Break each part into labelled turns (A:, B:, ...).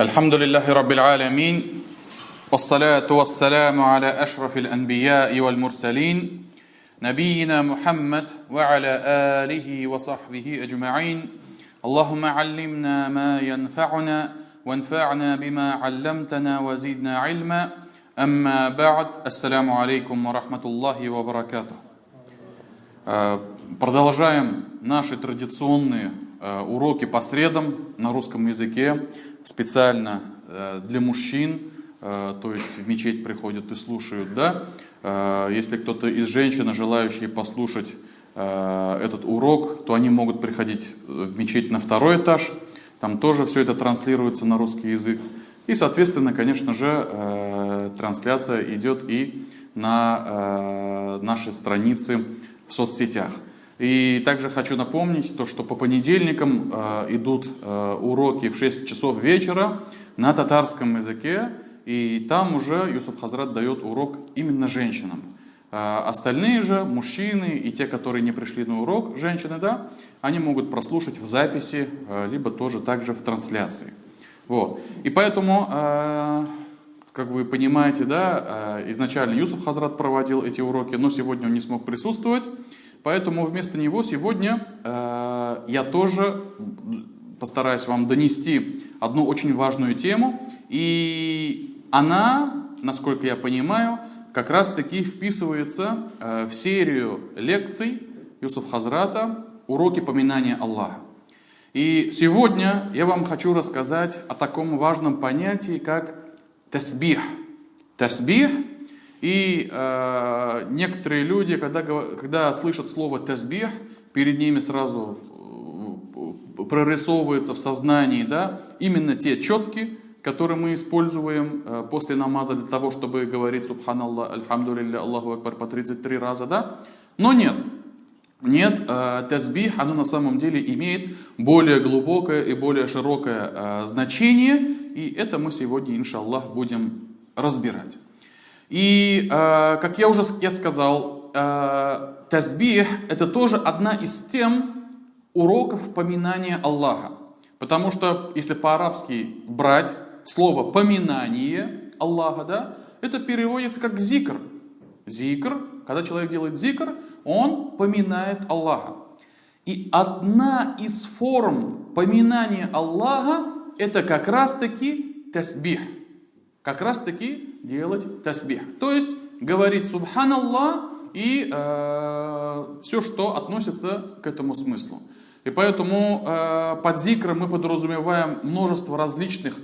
A: الحمد لله رب العالمين والصلاة والسلام على أشرف الأنبياء والمرسلين نبينا محمد وعلى آله وصحبه أجمعين اللهم علمنا ما ينفعنا وانفعنا بما علمتنا وزدنا علما أما بعد السلام عليكم ورحمة الله وبركاته. Продолжаем наши традиционные уроки по средам на русском языке, специально для мужчин, то есть в мечеть приходят и слушают, да? Если кто-то из женщин, желающие послушать этот урок, то они могут приходить в мечеть на второй этаж, там тоже все это транслируется на русский язык. И, соответственно, конечно же, трансляция идет и на наши страницы в соцсетях. И также хочу напомнить, что по понедельникам идут уроки в 6 часов вечера на татарском языке, и там уже Юсуф Хазрат дает урок именно женщинам. Остальные же, мужчины и те, которые не пришли на урок, женщины, да, они могут прослушать в записи, либо тоже также в трансляции. Вот. И поэтому, как вы понимаете, да, изначально Юсуф Хазрат проводил эти уроки, но сегодня он не смог присутствовать. Поэтому вместо него сегодня я тоже постараюсь вам донести одну очень важную тему. И она, насколько я понимаю, как раз таки вписывается в серию лекций Юсуф Хазрата «Уроки поминания Аллаха». И сегодня я вам хочу рассказать о таком важном понятии, как тасбих. Тасбих. И некоторые люди, когда слышат слово «тасбих», перед ними сразу прорисовывается в сознании, да, именно те четки, которые мы используем после намаза для того, чтобы говорить «Субханаллах, Альхамдулилля, Аллаху Акбар» по 33 раза, да? Но нет, тасбих, оно на самом деле имеет более глубокое и более широкое значение, и это мы сегодня, иншаллах, будем разбирать. И, как я уже сказал, тасбих – это тоже одна из тем уроков поминания Аллаха. Потому что, если по-арабски брать слово «поминание Аллаха», да, это переводится как «зикр». Зикр, когда человек делает зикр, он поминает Аллаха. И одна из форм поминания Аллаха – это как раз-таки тасбих. Как раз таки делать тасбих. То есть говорить «Субханаллах» и все, что относится к этому смыслу. И поэтому под зикром мы подразумеваем множество различных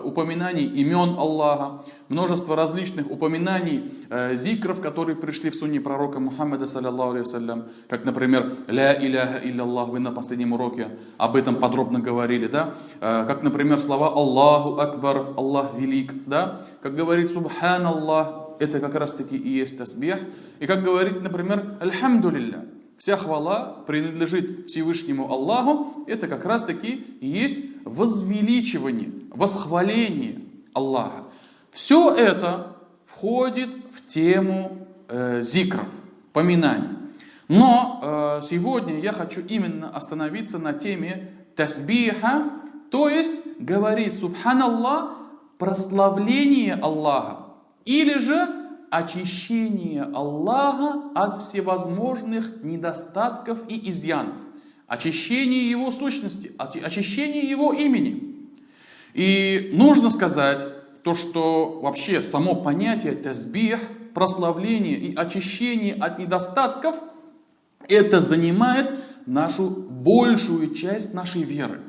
A: упоминаний имен Аллаха, множество различных упоминаний зикров, которые пришли в сунне пророка Мухаммада, саллаллаху алейхи вассалям, как, например, «Ля иляха илляллах», вы на последнем уроке об этом подробно говорили, да? Как, например, слова «Аллаху Акбар», «Аллах велик», да? Как говорить «Субханаллах», это как раз таки и есть тасбих. И как говорить, например, «Альхамдулилля». Вся хвала принадлежит Всевышнему Аллаху, это как раз таки и есть возвеличивание, восхваление Аллаха. Все это входит в тему зикров, поминаний. Но сегодня я хочу именно остановиться на теме тасбиха, то есть говорить «Субханаллах», прославление Аллаха, или же очищение Аллаха от всевозможных недостатков и изъянов, очищение Его сущности, очищение Его имени. И нужно сказать то, что вообще само понятие тасбих, прославление и очищение от недостатков, это занимает нашу большую часть нашей веры.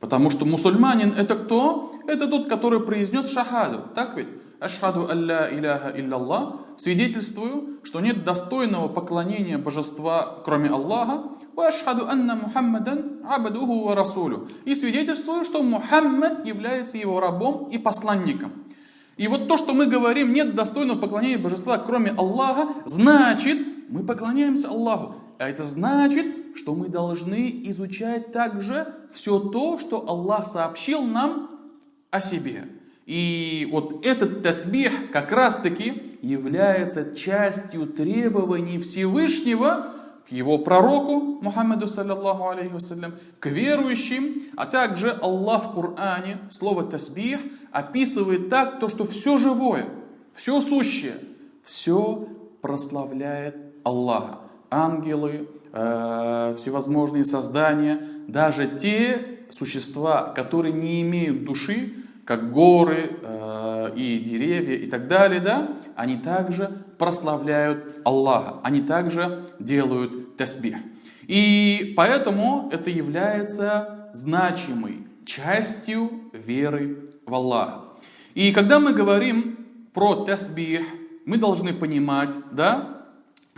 A: Потому что мусульманин это кто? Это тот, который произнес шахаду, так ведь? Ашхаду алля иляха илляллах, свидетельствую, что нет достойного поклонения божества, кроме Аллаха, ва ашхаду анна Мухаммадан абдуху ва расулю, и свидетельствую, что Мухаммад является его рабом и посланником. И вот то, что мы говорим, нет достойного поклонения божества, кроме Аллаха, значит, мы поклоняемся Аллаху. А это значит, что мы должны изучать также все то, что Аллах сообщил нам о себе. И вот этот тасбих как раз таки является частью требований Всевышнего к его пророку Мухаммаду саллаллаху алейхи вассалям, к верующим, а также Аллах в Коране, слово тасбих, описывает так, то, что все живое, все сущее, все прославляет Аллаха. Ангелы, всевозможные создания, даже те существа, которые не имеют души, как горы и деревья и так далее, да, они также прославляют Аллаха, они также делают тасбих. И поэтому это является значимой частью веры в Аллаха. И когда мы говорим про тасбих, мы должны понимать, да,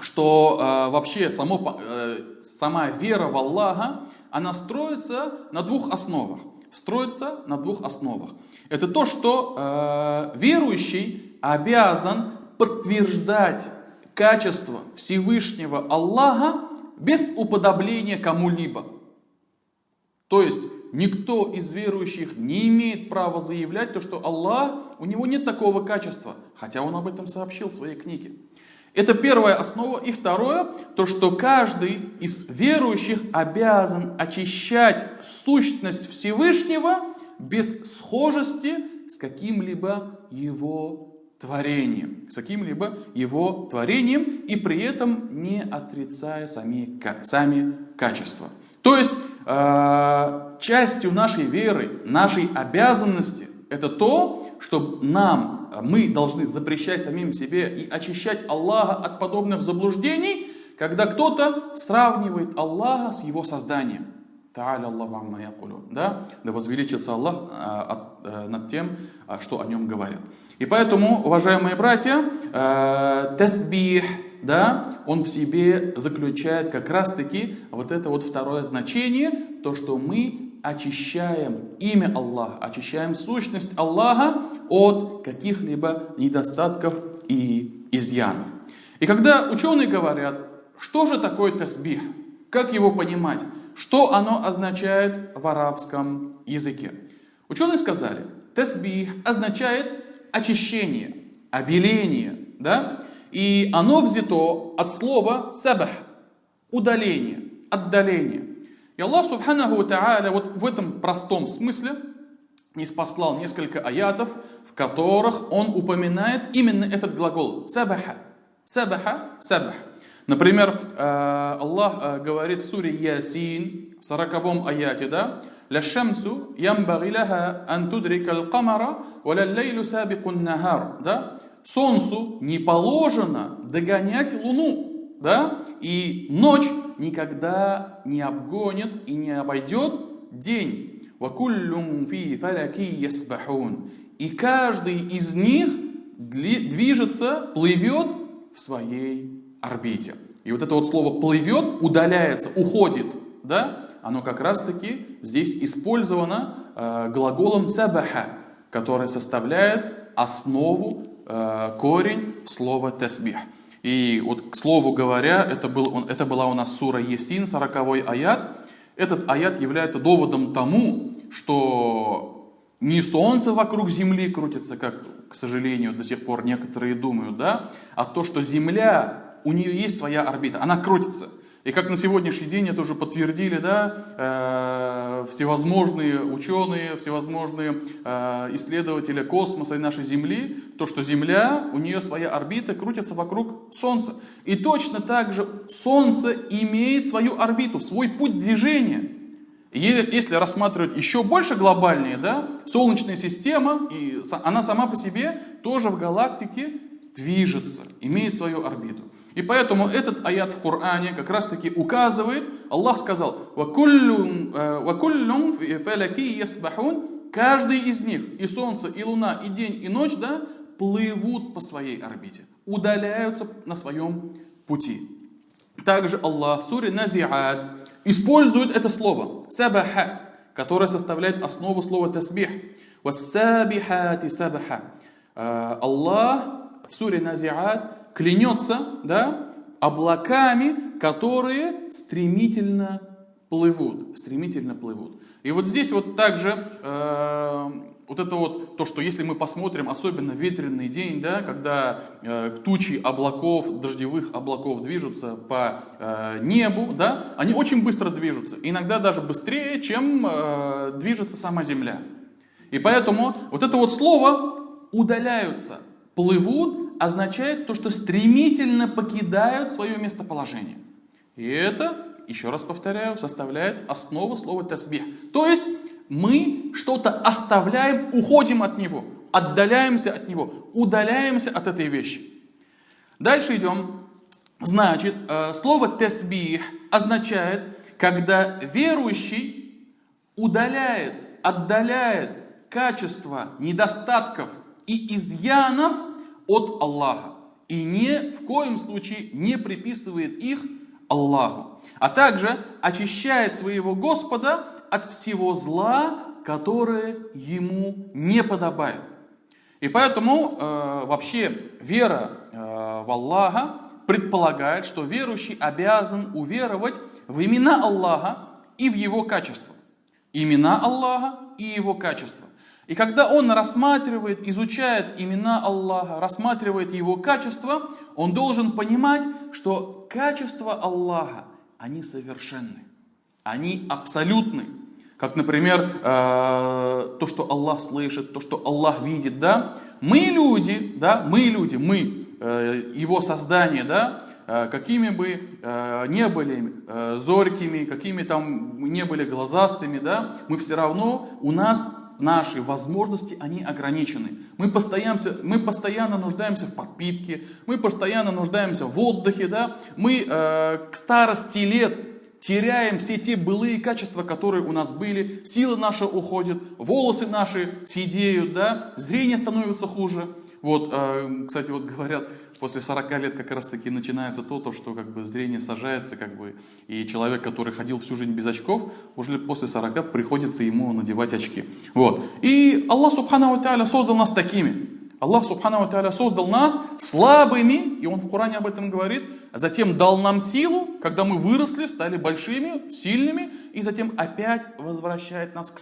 A: что вообще сама вера в Аллаха, она строится на двух основах. Это то, что верующий обязан подтверждать качество Всевышнего Аллаха без уподобления кому-либо. То есть никто из верующих не имеет права заявлять то, что Аллах, у него нет такого качества, хотя он об этом сообщил в своей книге. Это первая основа. И второе, то, что каждый из верующих обязан очищать сущность Всевышнего без схожести с каким-либо его творением. И при этом не отрицая сами качества. То есть, частью нашей веры, нашей обязанности, это то, что мы должны запрещать самим себе и очищать Аллаха от подобных заблуждений, когда кто-то сравнивает Аллаха с его созданием. Да возвеличится Аллах над тем, что о нем говорят. И поэтому, уважаемые братья, тасбих, да, он в себе заключает как раз-таки вот это вот второе значение, то, что мы очищаем имя Аллаха, очищаем сущность Аллаха от каких-либо недостатков и изъянов. И когда ученые говорят, что же такое тасбих, как его понимать, что оно означает в арабском языке. Ученые сказали, тасбих означает очищение, обеление, да? И оно взято от слова сабах, удаление, отдаление. И Аллах Субханаху ва Тааля вот в этом простом смысле ниспослал несколько аятов, в которых он упоминает именно этот глагол сабаха, сабаха, сабах. Например, Аллах говорит в суре Ясин, в 40-м аяте, да, «Ля-шамсу ямбаги лаха ан тудрика ал-камара, ва ля-лейлю сабикун нахар». Да? Солнцу не положено догонять луну, да? И ночь никогда не обгонит и не обойдет день. «Ва куллюм фи фаляки ясбахун». И каждый из них движется, плывет в своей орбите. И вот это вот слово «плывет», «удаляется», «уходит», да, оно как раз-таки здесь использовано глаголом «сабаха», который составляет основу, корень слова «тасбих». И вот, к слову говоря, это была у нас сура Ясин, 40-й аят. Этот аят является доводом тому, что не солнце вокруг Земли крутится, как, к сожалению, до сих пор некоторые думают, да, а то, что Земля, у нее есть своя орбита, она крутится. И как на сегодняшний день это уже подтвердили, да, всевозможные ученые, всевозможные исследователи космоса и нашей Земли, то, что Земля, у нее своя орбита, крутится вокруг Солнца. И точно так же Солнце имеет свою орбиту, свой путь движения. И если рассматривать еще больше глобальнее, да, Солнечная система, и она сама по себе тоже в галактике движется, имеет свою орбиту. И поэтому этот аят в Коране как раз таки указывает, Аллах сказал, каждый из них, и солнце, и луна, и день, и ночь, да, плывут по своей орбите, удаляются на своем пути. Также Аллах в суре Назиат использует это слово, сабаха, которое составляет основу слова тасбих. Вассабихати сабаха. Аллах в суре Назиат клянется, да, облаками, которые стремительно плывут. И вот здесь вот также вот это вот то, что если мы посмотрим, особенно ветреный день, да, когда тучи облаков, дождевых облаков движутся по небу, да, они очень быстро движутся, иногда даже быстрее, чем движется сама Земля. И поэтому вот это вот слово «удаляются», «плывут» означает то, что стремительно покидают свое местоположение. И это, еще раз повторяю, составляет основу слова «тасбих». То есть мы что-то оставляем, уходим от него, отдаляемся от него, удаляемся от этой вещи. Дальше идем. Значит, слово «тасбих» означает, когда верующий удаляет, отдаляет качества, недостатков и изъянов от Аллаха. И ни в коем случае не приписывает их Аллаху. А также очищает своего Господа от всего зла, которое ему не подобает. И поэтому вообще вера в Аллаха предполагает, что верующий обязан уверовать в имена Аллаха и в его качества. Имена Аллаха и его качества. И когда он рассматривает, изучает имена Аллаха, рассматривает его качества, он должен понимать, что качества Аллаха, они совершенны, они абсолютны. Как, например, то, что Аллах слышит, то, что Аллах видит, да? Мы люди, его создание, да? Какими бы не были зоркими, какими там не были глазастыми, да? Мы все равно, у нас наши возможности, они ограничены. Мы постоянно нуждаемся в подпитке, мы постоянно нуждаемся в отдыхе, да? Мы к старости лет теряем все те былые качества, которые у нас были, силы наши уходят, волосы наши седеют, да? Зрение становится хуже. Вот, кстати, вот говорят, после 40 лет как раз таки начинается то, что как бы зрение сажается, как бы, и человек, который ходил всю жизнь без очков, уже после 40 приходится ему надевать очки. Вот. И Аллах Субхану ва Тааля создал нас такими. Аллах Субхану ва Тааля создал нас слабыми, и Он в Коране об этом говорит, а затем дал нам силу, когда мы выросли, стали большими, сильными, и затем опять возвращает нас к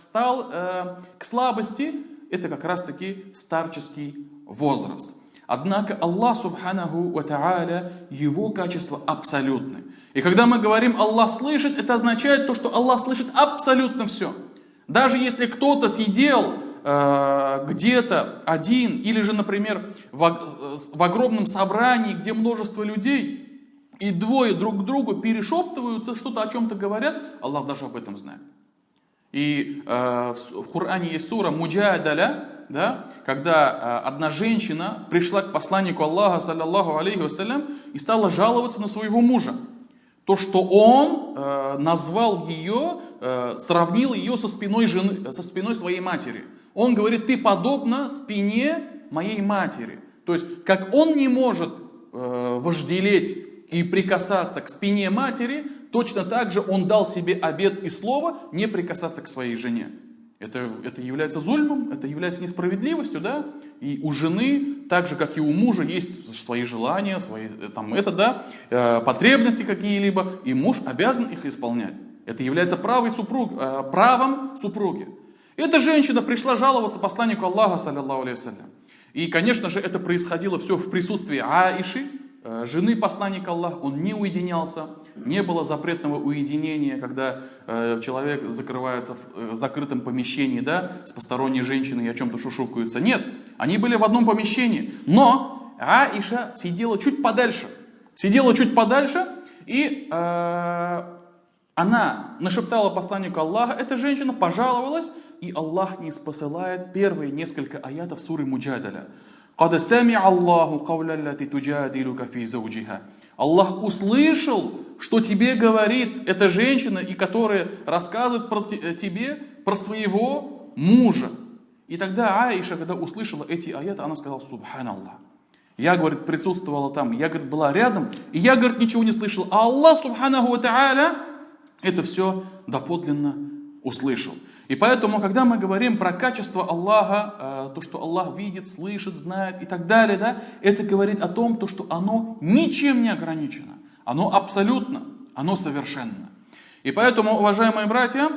A: слабости. Это как раз таки старческий возраст. Однако Аллах Субханаху ва Тааля, его качества абсолютны. И когда мы говорим «Аллах слышит», это означает то, что Аллах слышит абсолютно все. Даже если кто-то сидел где-то один, или же, например, в огромном собрании, где множество людей, и двое друг к другу перешептываются, что-то о чем-то говорят, Аллах даже об этом знает. И в Коране есть сура «Муджадаля», да, когда одна женщина пришла к посланнику Аллаха, саллаллаху алейхи вассалям, и стала жаловаться на своего мужа. То, что он назвал ее, сравнил ее со спиной своей матери. Он говорит: ты подобна спине моей матери. То есть, как он не может вожделеть и прикасаться к спине матери, точно так же он дал себе обет и слово не прикасаться к своей жене. Это является зульмом, это является несправедливостью, да? И у жены, так же как и у мужа, есть свои желания, свои потребности какие-либо, и муж обязан их исполнять. Это является правом супруги. Эта женщина пришла жаловаться посланнику Аллаха, саллаллаху алейхи вассалям. И, конечно же, это происходило все в присутствии Аиши, жены посланника Аллаха. Он не уединялся, не было запретного уединения, когда человек закрывается в закрытом помещении, да, с посторонней женщиной и о чем-то шушукаются. Нет, они были в одном помещении. Но Аиша сидела чуть подальше. И она нашептала посланнику Аллаха, эта женщина пожаловалась, и Аллах не спосылает первые несколько аятов суры Муджадаля. «Кад сами'а Аллаху кавля лати туджадилука фи зауджиха». Аллах услышал, что тебе говорит эта женщина, и которая рассказывает тебе про своего мужа. И тогда Аиша, когда услышала эти аяты, она сказала: «Субханаллах». Я, говорит, присутствовала там, я, говорит, была рядом, и я, говорит, ничего не слышала. А Аллах, Субханаху ва Тааля, это все доподлинно услышал. И поэтому, когда мы говорим про качество Аллаха, то, что Аллах видит, слышит, знает и так далее, да, это говорит о том, то, что оно ничем не ограничено. Оно абсолютно, оно совершенно. И поэтому, уважаемые братья,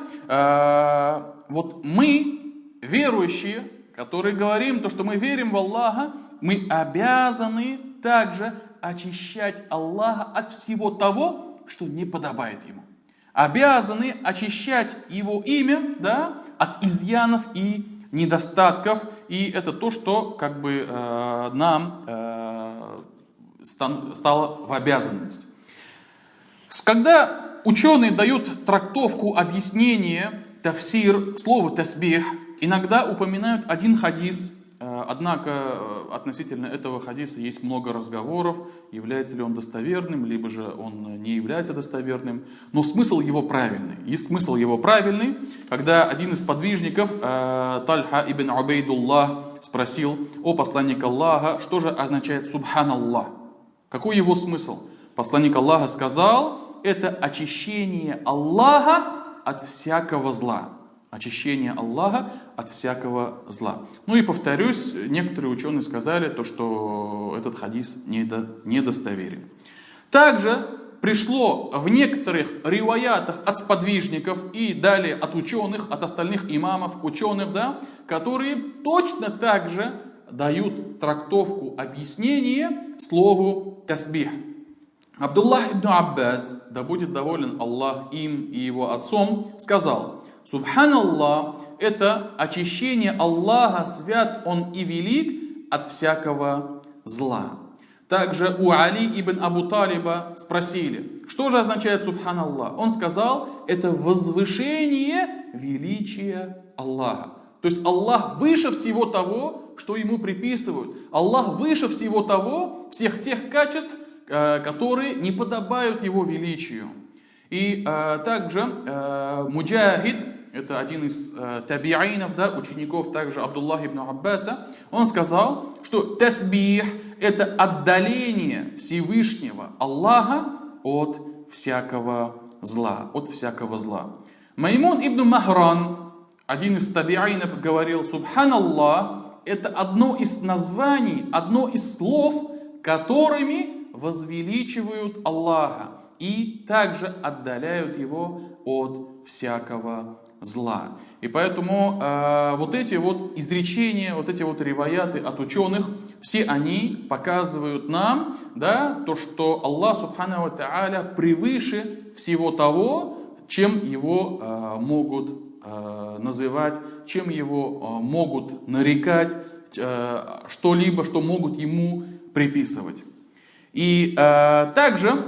A: вот мы, верующие, которые говорим, то, что мы верим в Аллаха, мы обязаны также очищать Аллаха от всего того, что не подобает Ему. Обязаны очищать Его имя, да, от изъянов и недостатков. И это то, что как бы нам стало в обязанность. Когда ученые дают трактовку, объяснение, тафсир, слово тасбих, иногда упоминают один хадис, однако относительно этого хадиса есть много разговоров, является ли он достоверным, либо же он не является достоверным, но смысл его правильный. И смысл его правильный, когда один из подвижников, Тальха ибн Убейдуллах, спросил: о посланник Аллаха, что же означает субханаллах? Какой его смысл? Посланник Аллаха сказал: это очищение Аллаха от всякого зла. Очищение Аллаха от всякого зла. Ну и повторюсь, некоторые ученые сказали, то, что этот хадис недостоверен. Также пришло в некоторых риваятах от сподвижников и далее от ученых, от остальных имамов, ученых, да, которые точно так же дают трактовку, объяснение слову тасбих. Абдуллах ибн Аббас, да будет доволен Аллах им и его отцом, сказал: субханаллах – это очищение Аллаха, свят Он и велик, от всякого зла. Также у Али ибн Абу Талиба спросили, что же означает субханаллах? Он сказал: это возвышение величия Аллаха. То есть Аллах выше всего того, что Ему приписывают. Аллах выше всего того, всех тех качеств, которые не подобают Его величию. И также Муджахид, это один из табиинов, да, учеников также Абдуллаха ибн Аббаса, он сказал, что тасбих – это отдаление Всевышнего Аллаха от всякого зла. От всякого зла. Маймун ибн Махран, один из табиинов, говорил: субханаллах – это одно из названий, одно из слов, которыми возвеличивают Аллаха и также отдаляют Его от всякого зла. И поэтому вот эти вот изречения, вот эти вот риваяты от ученых, все они показывают нам, да, то, что Аллах Субхану ва Тааля превыше всего того, чем Его могут называть, чем Его могут нарекать, что-либо, что могут Ему приписывать. И также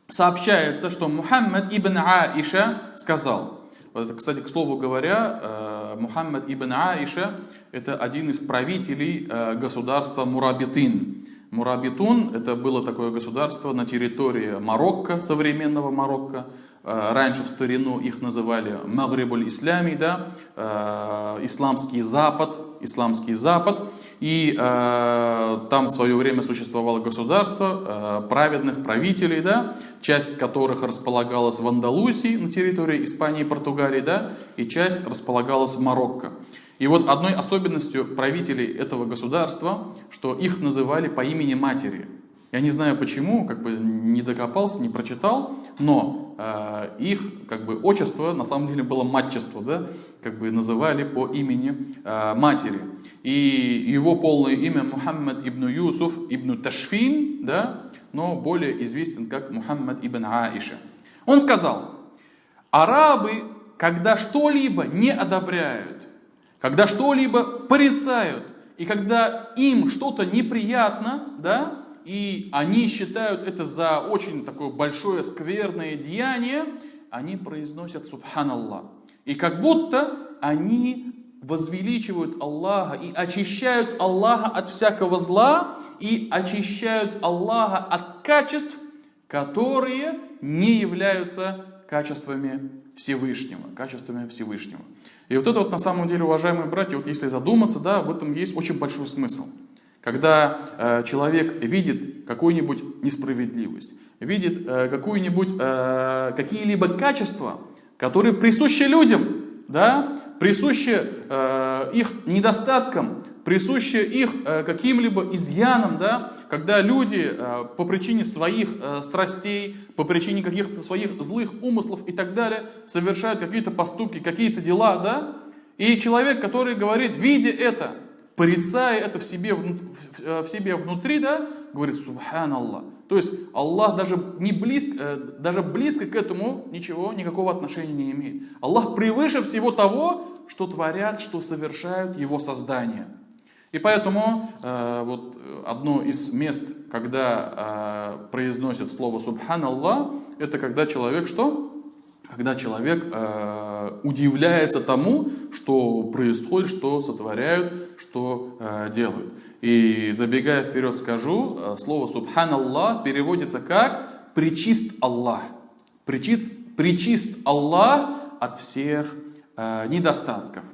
A: сообщается, что Мухаммад ибн Аиша сказал. Вот это, кстати, к слову говоря, Мухаммад ибн Аиша – это один из правителей государства Мурабитин. Мурабитун – это было такое государство на территории Марокко, современного Марокко. Раньше в старину их называли Магрибуль-Ислами, да, исламский Запад. И там в свое время существовало государство праведных правителей, да, часть которых располагалась в Андалусии, на территории Испании и Португалии, да, и часть располагалась в Марокко. И вот одной особенностью правителей этого государства, что их называли по имени матери. Я не знаю почему, как бы не докопался, не прочитал, но их как бы отчество на самом деле было матчество, да, как бы называли по имени матери. И его полное имя Мухаммад ибн Юсуф ибн Ташфин, да, но более известен как Мухаммад ибн Аиша. Он сказал: арабы, когда что-либо не одобряют, когда что-либо порицают, и когда им что-то неприятно, да, и они считают это за очень такое большое скверное деяние, они произносят субханаллах. И как будто они возвеличивают Аллаха и очищают Аллаха от всякого зла, и очищают Аллаха от качеств, которые не являются качествами Всевышнего. И вот это вот на самом деле, уважаемые братья, вот если задуматься, да, в этом есть очень большой смысл. Когда человек видит какую-нибудь несправедливость, видит какие-либо качества, которые присущи людям, да, присущи их недостаткам, присущи их каким-либо изъянам, да, когда люди по причине своих страстей, по причине каких-то своих злых умыслов и так далее совершают какие-то поступки, какие-то дела, да, И человек, который говорит, видя это, порицая это в себе внутри, да, говорит субханаллах. То есть Аллах даже близко к этому никакого отношения не имеет. Аллах превыше всего того, что творят, что совершают Его создания. И поэтому вот одно из мест, когда произносят слово субханаллах, это когда человек что? Когда человек удивляется тому, что происходит, что сотворяют, что делают. И забегая вперед скажу, слово субханаллах переводится как пречист Аллах. Пречист Аллах от всех недостатков.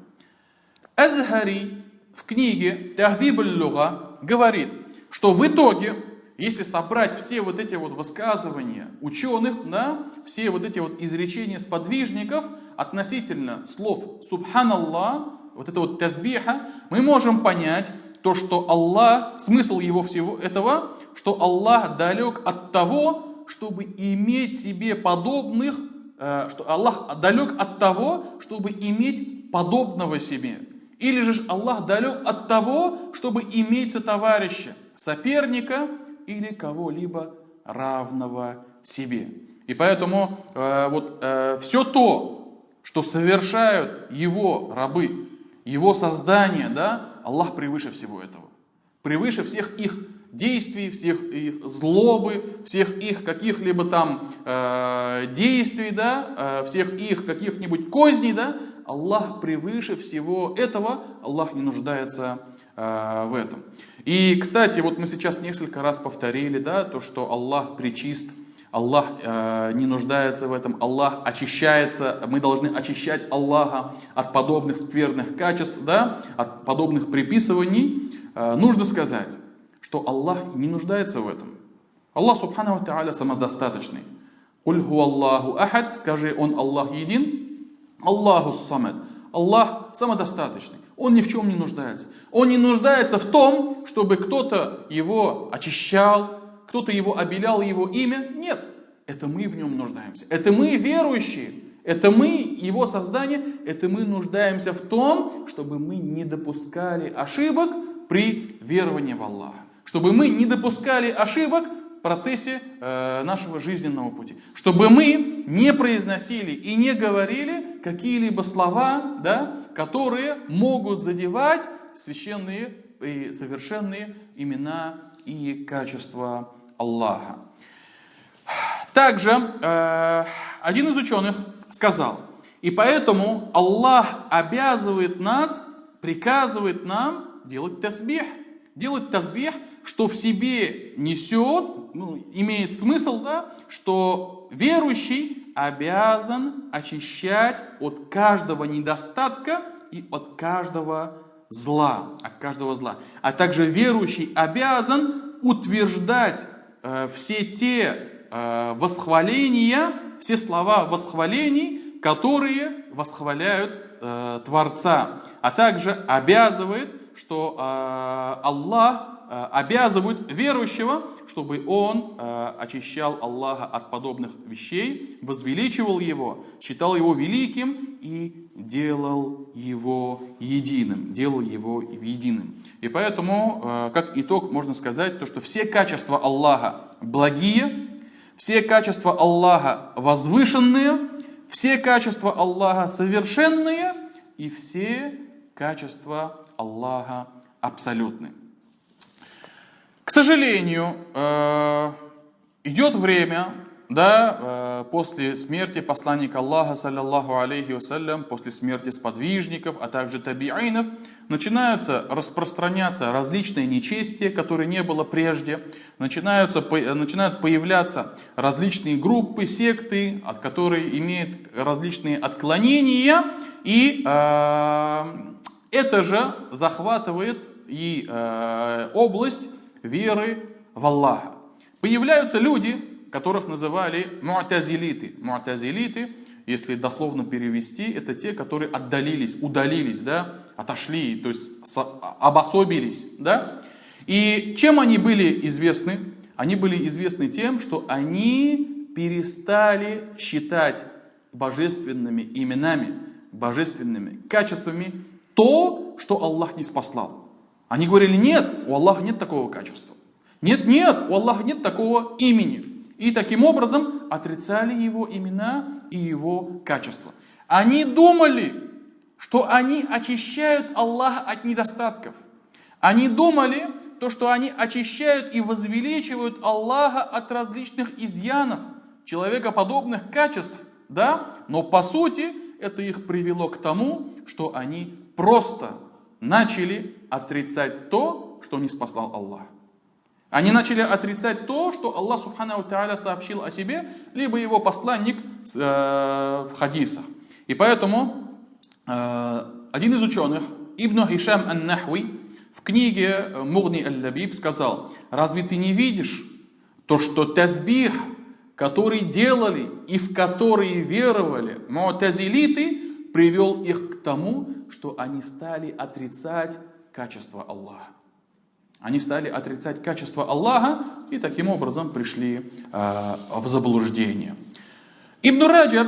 A: Азхари в книге Тахзиб аль-Луга говорит, что в итоге, если собрать все вот эти вот высказывания ученых, да, все вот эти вот изречения сподвижников относительно слов субханаллах, вот это вот тазбиха, мы можем понять то, что Аллах, смысл его всего этого, что Аллах далек от того, чтобы иметь себе подобных, что Аллах далек от того, чтобы иметь подобного себе. Или же Аллах далек от того, чтобы иметь сотоварища, соперника или кого-либо равного себе. И поэтому все то, что совершают Его рабы, Его создание, да, Аллах превыше всего этого. Превыше всех их действий, всех их злобы, всех их каких-либо там действий, да, всех их каких-нибудь козней, да, Аллах превыше всего этого, Аллах не нуждается в этом. И, кстати, вот мы сейчас несколько раз повторили, да, то, что Аллах пречист, Аллах не нуждается в этом, Аллах очищается, мы должны очищать Аллаха от подобных скверных качеств, да, от подобных приписываний. Нужно сказать, что Аллах не нуждается в этом. Аллах субхану ва тааля самодостаточный. Куль ху Аллаху ахад, скажи, Он Аллах един. Аллаху самад. Аллах самодостаточный. Он ни в чем не нуждается. Он не нуждается в том, чтобы кто-то его очищал, кто-то его обелял, его имя. Нет, это мы в нем нуждаемся. Это мы верующие. Это мы, его создание, это мы нуждаемся в том, чтобы мы не допускали ошибок при веровании в Аллаха. Чтобы мы не допускали ошибок в процессе нашего жизненного пути. Чтобы мы не произносили и не говорили какие-либо слова, да, которые могут задевать священные и совершенные имена и качества Аллаха. Также один из ученых сказал, и поэтому Аллах обязывает нас, приказывает нам делать тасбих. Делать тасбих, что в себе несет, имеет смысл, да, что верующий обязан очищать от каждого недостатка и от каждого зла. А также верующий обязан утверждать все те восхваления, все слова восхвалений, которые восхваляют Творца. А также обязывает, что Аллах обязывает верующего, чтобы он очищал Аллаха от подобных вещей, возвеличивал Его, считал Его великим и делал Его единым. И поэтому, как итог, можно сказать, то, что все качества Аллаха благие, все качества Аллаха возвышенные, все качества Аллаха совершенные и все качества Аллаха абсолютны. К сожалению, идет время, да, после смерти посланника Аллаха, саллаллаху алейхи вассалям, после смерти сподвижников, а также табиинов, начинают распространяться различные нечестия, которые не было прежде, начинают появляться различные группы, секты, которые имеют различные отклонения, и это же захватывает и область веры в Аллаха. Появляются люди, которых называли му'тазилиты. Му'тазилиты, если дословно перевести, это те, которые удалились, да, отошли, то есть обособились, да. И чем они были известны? Они были известны тем, что они перестали считать божественными именами божественными качествами то, что Аллах не спаслал. Они говорили: нет, у Аллаха нет такого качества. Нет, у Аллаха нет такого имени. И таким образом отрицали его имена и его качества. Они думали, что они очищают Аллаха от недостатков. Они думали, что они очищают и возвеличивают Аллаха от различных изъянов, человекоподобных качеств. Да? Но по сути это их привело к тому, что они просто начали отрицать то, что не спаслал Аллах. Они начали отрицать то, что Аллах Субханаху Тааля сообщил о себе, либо его посланник в хадисах. И поэтому один из ученых, Ибн Хишам ан-Нахви, в книге Мугни аль-Лабиб сказал: разве ты не видишь то, что тасбих, который делали и в который веровали му'тазилиты, привел их к тому, что они стали отрицать качество Аллаха. Они стали отрицать качество Аллаха и таким образом пришли в заблуждение. Ибн Раджаб,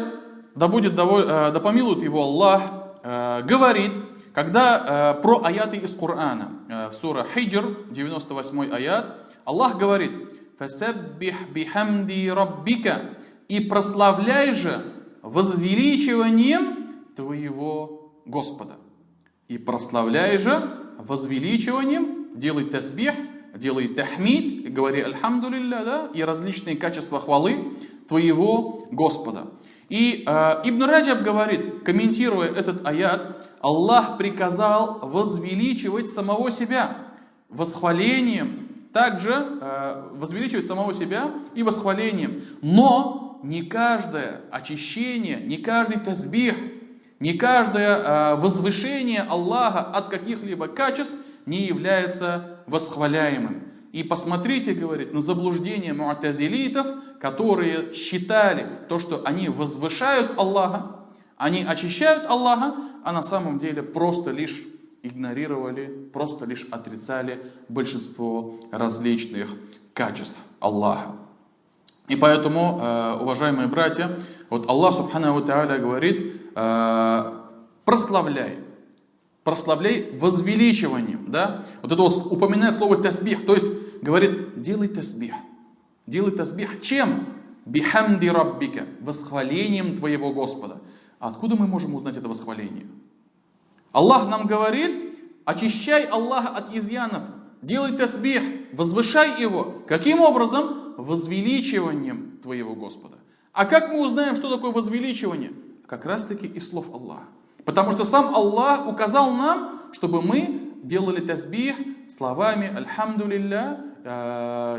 A: да помилует его Аллах, говорит, когда про аяты из Корана, в сура Хиджр, 98 аят, Аллах говорит: «Фасаббих бихамди раббика», и прославляй же возвеличиванием твоего Господа. И прославляй же возвеличиванием, делай тасбих, делай тахмид, говори альхамдулилля, да, и различные качества хвалы твоего Господа. И Ибн Раджаб говорит, комментируя этот аят, Аллах приказал возвеличивать самого себя восхвалением, также возвеличивать самого себя и восхвалением. Но не каждое очищение, не каждый тасбих, не каждое возвышение Аллаха от каких-либо качеств не является восхваляемым. И посмотрите, говорит, на заблуждение му'тазилитов, которые считали то, что они возвышают Аллаха, они очищают Аллаха, а на самом деле просто лишь игнорировали, просто лишь отрицали большинство различных качеств Аллаха. И поэтому, уважаемые братья, вот Аллах Субханаху Тааля говорит: прославляй возвеличиванием, да? Вот это вот упоминает слово тасбих, то есть говорит: делай тасбих. Чем? Бихамди раббика, восхвалением твоего Господа. А откуда мы можем узнать это восхваление? Аллах нам говорит: очищай Аллаха от изъянов, делай тасбих, возвышай его. Каким образом? Возвеличиванием твоего Господа. А как мы узнаем, что такое возвеличивание? Как раз таки из слов Аллаха. Потому что сам Аллах указал нам, чтобы мы делали тасбих словами альхамдулилля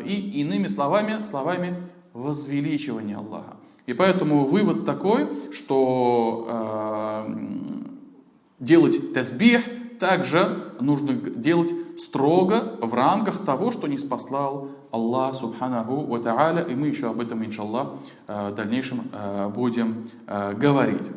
A: и иными словами возвеличивания Аллаха. И поэтому вывод такой, что делать тасбих также нужно делать строго в рамках того, что не спаслал Аллах Субханаху ва Тааля. И мы еще об этом, иншаллах, в дальнейшем будем говорить.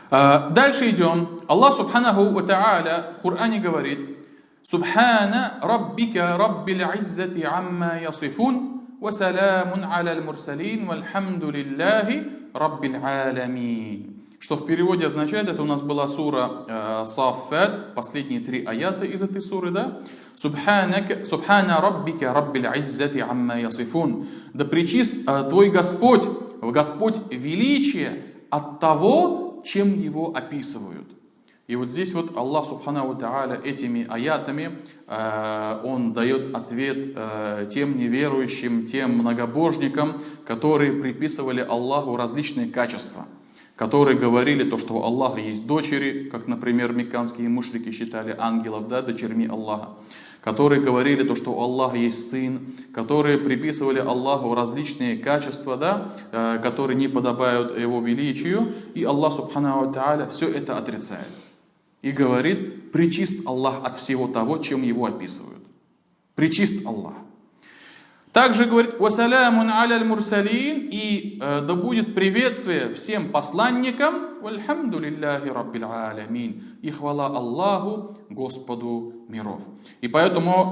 A: Дальше идем. Аллах Субханаху ва Тааля в Коране говорит: «Субхана раббика раббил иззати амма ясифун, ва саламун аля мурсалин, вальхамдулиллахи раббил аламин». Что в переводе означает, это у нас была сура Саффат, последние 3 аята из этой суры, да? «Субхана раббика раббил иззати амма ясифун». Да пречист твой Господь, Господь величие от того, чем его описывают. И вот здесь вот Аллах Субханаху Тааля этими аятами он дает ответ тем неверующим, тем многобожникам, которые приписывали Аллаху различные качества, которые говорили то, что у Аллаха есть дочери, как, например, мекканские мушрики считали ангелов, да, дочерьми Аллаха, которые говорили то, что у Аллаха есть сын, которые приписывали Аллаху различные качества, да, которые не подобают его величию, и Аллах Субханаху Тааля все это отрицает. И говорит: пречист Аллах от всего того, чем его описывают. Пречист Аллах. Также говорит: «Вассалямун аля мурсалин», и да будет приветствие всем посланникам, вальхамдулиллахи раббил аламин, и хвала Аллаху, Господу миров. И поэтому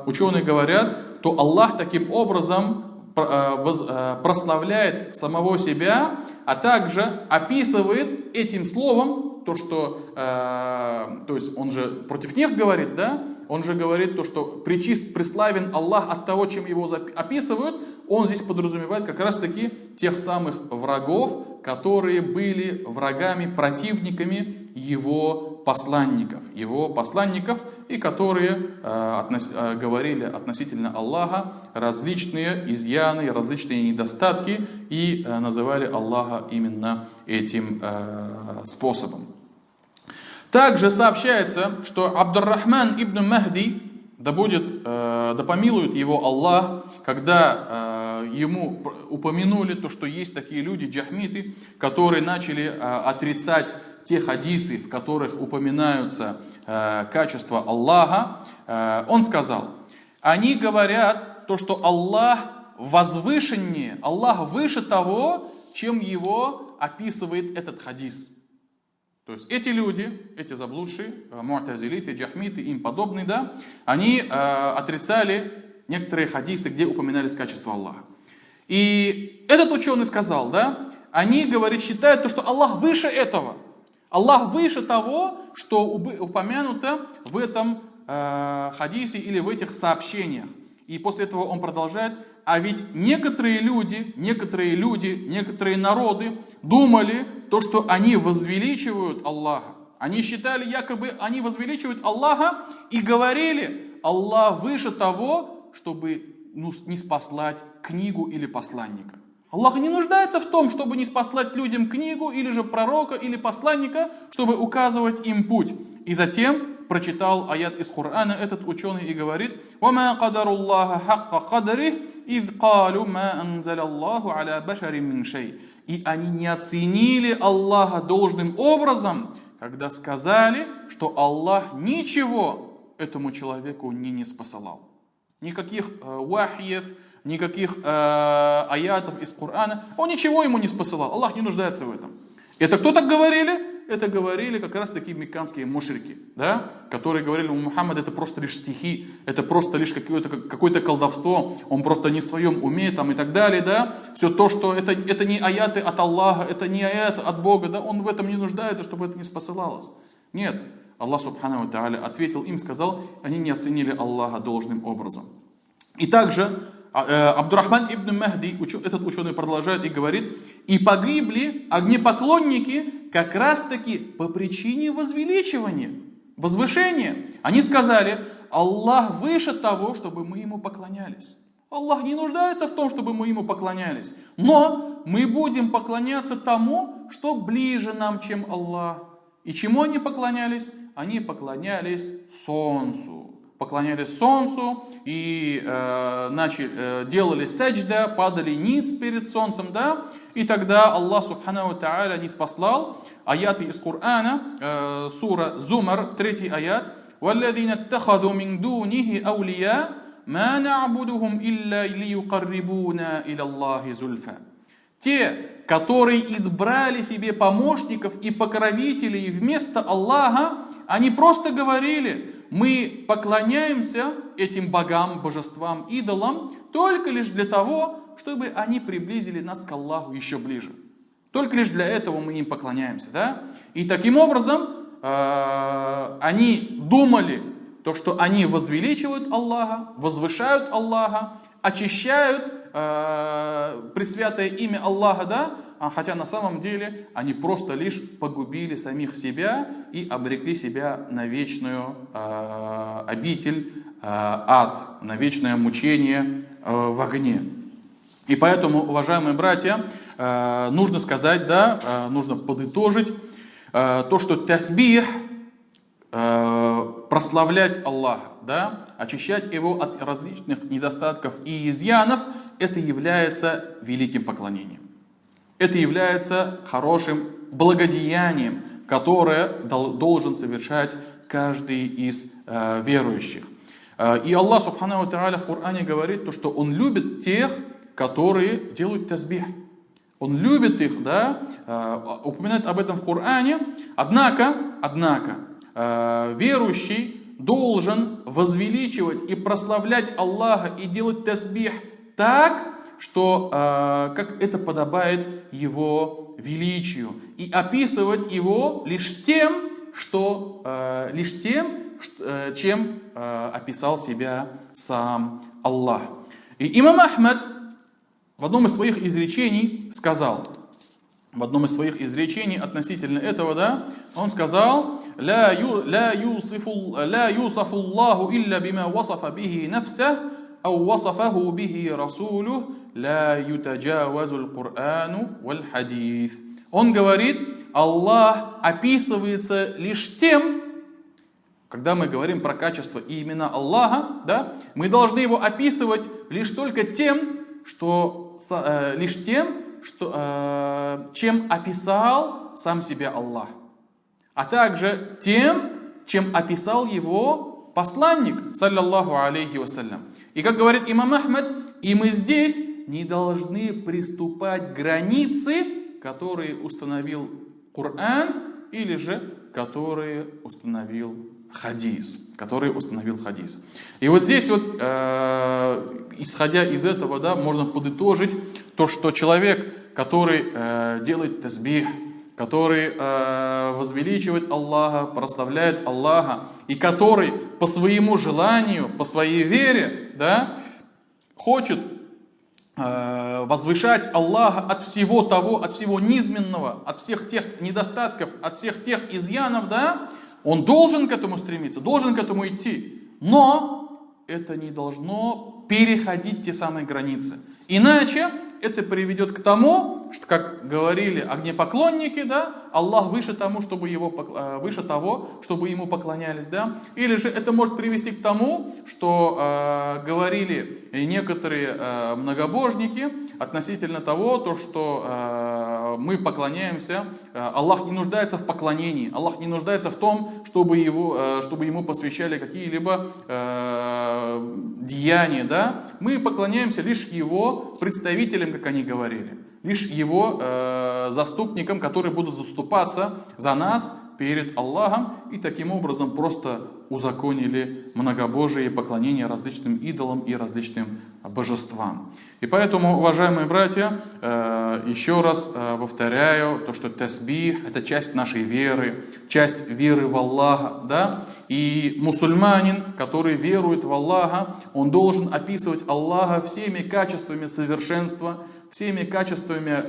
A: ученые говорят, то Аллах таким образом прославляет самого себя, а также описывает этим словом то, что, то есть он же против них говорит, да? Он же говорит то, что пречист, преславен Аллах от того, чем его описывают. Он здесь подразумевает как раз таки тех самых врагов, которые были врагами, противниками его посланников, и которые говорили относительно Аллаха различные изъяны, различные недостатки и называли Аллаха именно этим способом. Также сообщается, что Абдур-Рахман ибн Махди, да помилует его Аллах, когда ему упомянули то, что есть такие люди, джахмиты, которые начали отрицать те хадисы, в которых упоминаются качества Аллаха, он сказал: они говорят то, что Аллах возвышеннее, Аллах выше того, чем его описывает этот хадис. То есть эти люди, эти заблудшие, му'тазилиты, джахмиты, им подобные, да, они отрицали некоторые хадисы, где упоминались качества Аллаха. И этот ученый сказал, да, они, говорит, считают то, что Аллах выше этого. Аллах выше того, что упомянуто в этом хадисе или в этих сообщениях. И после этого он продолжает: а ведь некоторые народы думали то, что они возвеличивают Аллаха. Они считали, якобы они возвеличивают Аллаха и говорили: Аллах выше того, чтобы ниспослать книгу или посланника. Аллах не нуждается в том, чтобы ниспослать людям книгу или же пророка или посланника, чтобы указывать им путь. И затем прочитал аят из Корана этот ученый и говорит: وَمَا قَدَرُ اللَّهَ حَقَّ قَدَرِهِ إِذْ قَالُوا مَا أَنزَلَ اللَّهُ عَلَى بَشَرٍ مِّن شَيْءٍ. И они не оценили Аллаха должным образом, когда сказали, что Аллах ничего этому человеку не ниспосылал. Никаких вахьев, никаких аятов из Корана. Он ничего ему не спосылал. Аллах не нуждается в этом. Это кто так говорили? Это говорили как раз такие мекканские мушрики, да? Которые говорили: у Мухаммада это просто лишь стихи, это просто лишь какое-то колдовство, он просто не в своем уме там, и так далее. Да? Все то, что это не аяты от Аллаха, это не аяты от Бога, да? Он в этом не нуждается, чтобы это не спосылалось. Нет. Аллах Субхану ва Тааля ответил им, сказал: они не оценили Аллаха должным образом. И также Абдур-Рахман ибн Махди, этот ученый продолжает и говорит: и погибли огнепоклонники как раз таки по причине возвеличивания, возвышения. Они сказали: Аллах выше того, чтобы мы ему поклонялись. Аллах не нуждается в том, чтобы мы ему поклонялись. Но мы будем поклоняться тому, что ближе нам, чем Аллах. И чему они поклонялись? Они поклонялись солнцу. Поклонялись солнцу и делали саджда, падали ниц перед солнцем, да? И тогда Аллах Субхану ва Тааля ниспослал аяты из Корана, сура Зумар, 3 аят: وَالَّذِينَ اتَّخَذُوا مِن دُونِهِ أَوْلِيَاءَ مَا نَعْبُدُهُمْ إِلَّا لِيُقَرِّبُونَا إِلَى اللَّهِ زُلْفَى. Те, которые избрали себе помощников и покровителей вместо Аллаха, они просто говорили: мы поклоняемся этим богам, божествам, идолам только лишь для того, чтобы они приблизили нас к Аллаху еще ближе. Только лишь для этого мы им поклоняемся. Да? И таким образом они думали, то, что они возвеличивают Аллаха, возвышают Аллаха, очищают пресвятое имя Аллаха, да? Хотя на самом деле они просто лишь погубили самих себя и обрекли себя на вечную обитель, ад, на вечное мучение в огне. И поэтому, уважаемые братья, нужно сказать, да, нужно подытожить то, что тасбих, прославлять Аллаха, да, очищать его от различных недостатков и изъянов, это является великим поклонением. Это является хорошим благодеянием, которое должен совершать каждый из верующих. И Аллах Субхану ва Тааля в Коране говорит, что Он любит тех, которые делают тасбих. Он любит их, да, упоминает об этом в Коране. Однако, верующий должен возвеличивать и прославлять Аллаха и делать тасбих так, что как это подобает его величию, и описывать его лишь тем, чем описал себя сам Аллах. И имам Ахмад в одном из своих изречений сказал, относительно этого, да, он сказал: لا يوصف الله إلا بما وصف به نفسه أو وصفه به رسوله لا يتجاوز القرآن والحديث. Он говорит, Аллах описывается лишь тем, когда мы говорим про качество и имена Аллаха, да, мы должны его описывать лишь только тем, чем описал сам себя Аллах, а также тем, чем описал его посланник, саллаллаху алейхи вассалям. И как говорит имам Ахмад, и мы здесь не должны приступать к границе, которые установил Коран, или же которые установил хадис. И вот здесь вот, исходя из этого, да, можно подытожить то, что человек, который делает тасбих, который возвеличивает Аллаха, прославляет Аллаха, и который по своему желанию, по своей вере, да, хочет возвышать Аллаха от всего того, от всего низменного, от всех тех недостатков, от всех тех изъянов, да, он должен к этому стремиться, должен к этому идти. Но это не должно переходить те самые границы. Иначе это приведет к тому, что, как говорили огнепоклонники, да, Аллах выше того, чтобы ему поклонялись, да, или же это может привести к тому, что говорили некоторые многобожники относительно того, что мы поклоняемся, Аллах не нуждается в поклонении, Аллах не нуждается в том, чтобы ему посвящали какие-либо деяния, да, мы поклоняемся лишь его представителям, как они говорили, лишь его заступникам, которые будут заступаться за нас перед Аллахом, и таким образом просто узаконили многобожие поклонение различным идолам и различным божествам. И поэтому, уважаемые братья, еще раз повторяю, то, что тасбих — это часть нашей веры, часть веры в Аллаха, да? И мусульманин, который верует в Аллаха, он должен описывать Аллаха всеми качествами совершенства, всеми качествами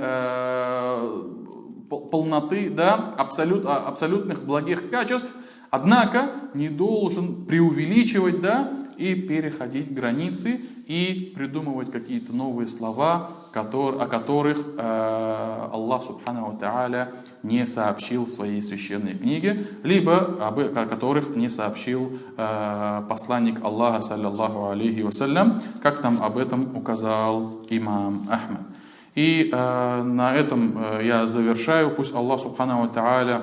A: полноты, да, абсолютных благих качеств, однако не должен преувеличивать, да, и переходить границы и придумывать какие-то новые слова, о которых Аллах Субхану ва Тааля не сообщил в своей священной книге, либо о которых не сообщил посланник Аллаха, саллаллаху алейхи вассалям, как нам об этом указал имам Ахмад. И на этом я завершаю. Пусть Аллах Субхану ва Тааля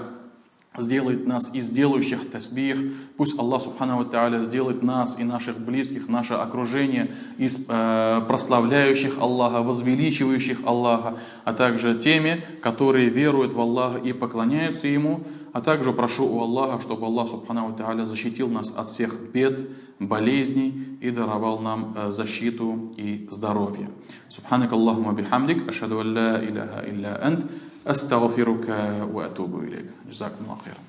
A: сделает нас из делающих тасбих. Пусть Аллах Субхану ва Тааля сделает нас и наших близких, наше окружение из прославляющих Аллаха, возвеличивающих Аллаха, а также теми, которые веруют в Аллаха и поклоняются Ему. А также прошу у Аллаха, чтобы Аллах Субхану ва Тааля защитил нас от всех бед, болезней и даровал нам защиту и здоровье. Субханак Аллахума бихамдик, ашхаду ан ла иляха илля ант, астагфирука ва атубу илейк. Джазакумуллаху хайран.